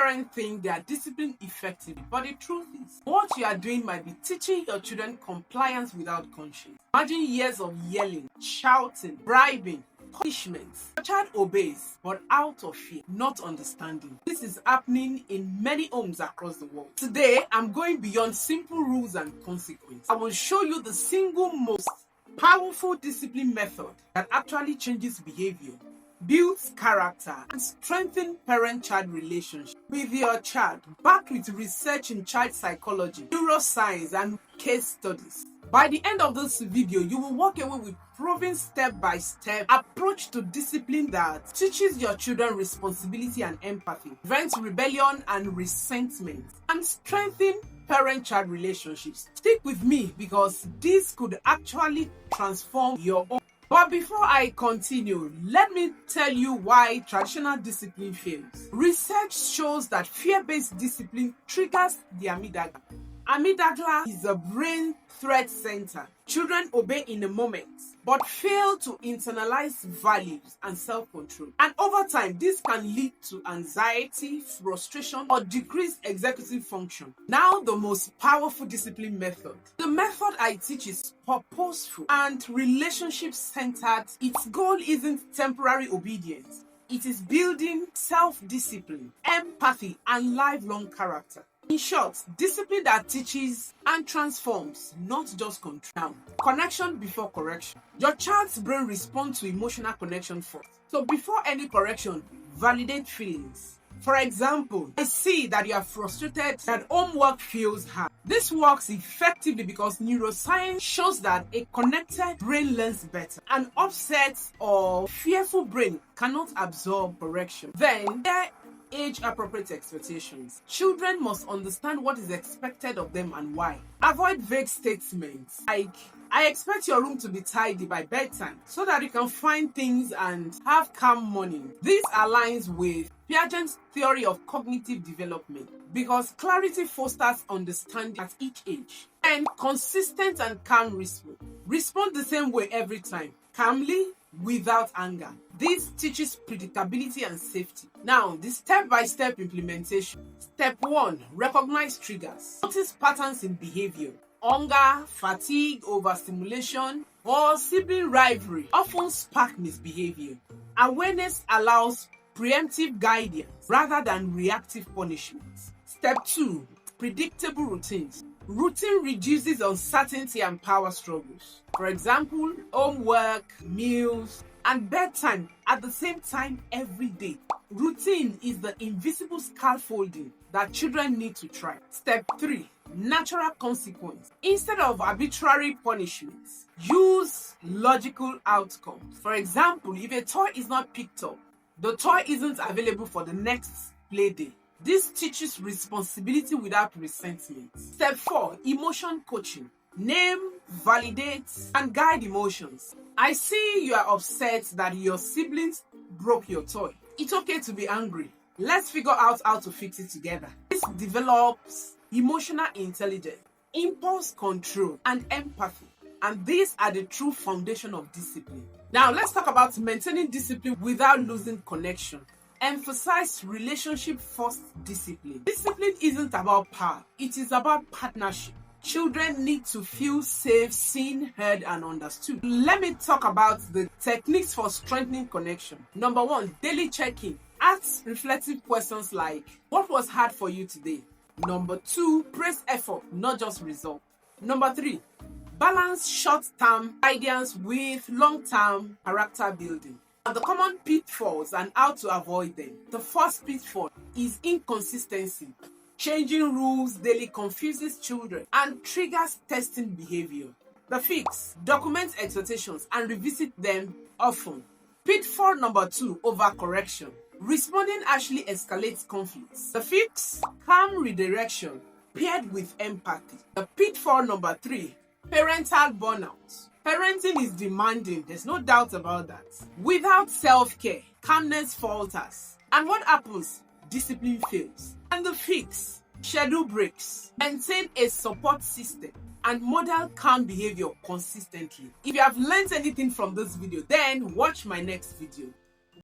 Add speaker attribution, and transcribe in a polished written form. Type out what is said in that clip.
Speaker 1: parents think they are disciplined effectively, but the truth is, what you are doing might be teaching your children compliance without conscience. Imagine years of yelling, shouting, bribing, punishments. The child obeys, but out of fear, not understanding. This is happening in many homes across the world. Today, I'm going beyond simple rules and consequences. I will show you the single most powerful discipline method that actually changes behavior, builds character, and strengthens parent-child relationship with your child, backed with research in child psychology, neuroscience, and case studies. By the end of this video, you will walk away with proven step-by-step approach to discipline that teaches your children responsibility and empathy, prevents rebellion and resentment, and strengthens parent-child relationships. Stick with me because this could actually transform your own. But before I continue, let me tell you why traditional discipline fails. Research shows that fear-based discipline triggers the amygdala. Amygdala is a brain threat center. Children obey in a moment, but fail to internalize values and self-control. And over time, this can lead to anxiety, frustration, or decreased executive function. Now, the most powerful discipline method. The method I teach is purposeful and relationship-centered. Its goal isn't temporary obedience. It is building self-discipline, empathy, and lifelong character. In short, discipline that teaches and transforms, not just control. Connection before correction. Your child's brain responds to emotional connection first. So before any correction, validate feelings. For example, I see that you are frustrated, that homework feels hard. This works effectively because neuroscience shows that a connected brain learns better. An upset or fearful brain cannot absorb correction. Then, age-appropriate expectations. Children must understand what is expected of them and why. Avoid vague statements like, I expect your room to be tidy by bedtime so that you can find things and have calm morning. This aligns with Piaget's theory of cognitive development because clarity fosters understanding at each age. And consistent and calm response. Respond the same way every time, calmly, without anger. This teaches predictability and safety. Now, the step-by-step implementation. Step 1. Recognize triggers. Notice patterns in behavior. Hunger, fatigue, overstimulation, or sibling rivalry often spark misbehavior. Awareness allows preemptive guidance rather than reactive punishments. Step 2. Predictable routines. Routine reduces uncertainty and power struggles. For example, homework, meals, and bedtime at the same time every day. Routine is the invisible scaffolding that children need to try. Step 3. Natural consequence. Instead of arbitrary punishments, use logical outcomes. For example, if a toy is not picked up, the toy isn't available for the next play day. This teaches responsibility without resentment. Step 4. Emotion coaching. Name, validate, and guide emotions. I see you are upset that your siblings broke your toy. It's okay to be angry. Let's figure out how to fix it together. This develops emotional intelligence, impulse control, and empathy. And these are the true foundation of discipline. Now, let's talk about maintaining discipline without losing connection. Emphasize relationship-first discipline. Discipline isn't about power. It is about partnership. Children need to feel safe, seen, heard, and understood. Let me talk about the techniques for strengthening connection. Number 1, daily check-in. Ask reflective questions like, what was hard for you today? Number 2, praise effort, not just result. Number 3, balance short-term guidance with long-term character building. The common pitfalls and how to avoid them. The first pitfall is inconsistency. Changing rules daily confuses children and triggers testing behavior. The fix: document expectations and revisit them often. Pitfall number 2, overcorrection. Responding actually escalates conflicts. The fix: calm redirection paired with empathy. The pitfall number 3, parental burnout. Parenting is demanding, there's no doubt about that. Without self-care, calmness falters. And what happens? Discipline fails. And the fix: schedule breaks, maintain a support system, and model calm behavior consistently. If you have learned anything from this video, then watch my next video.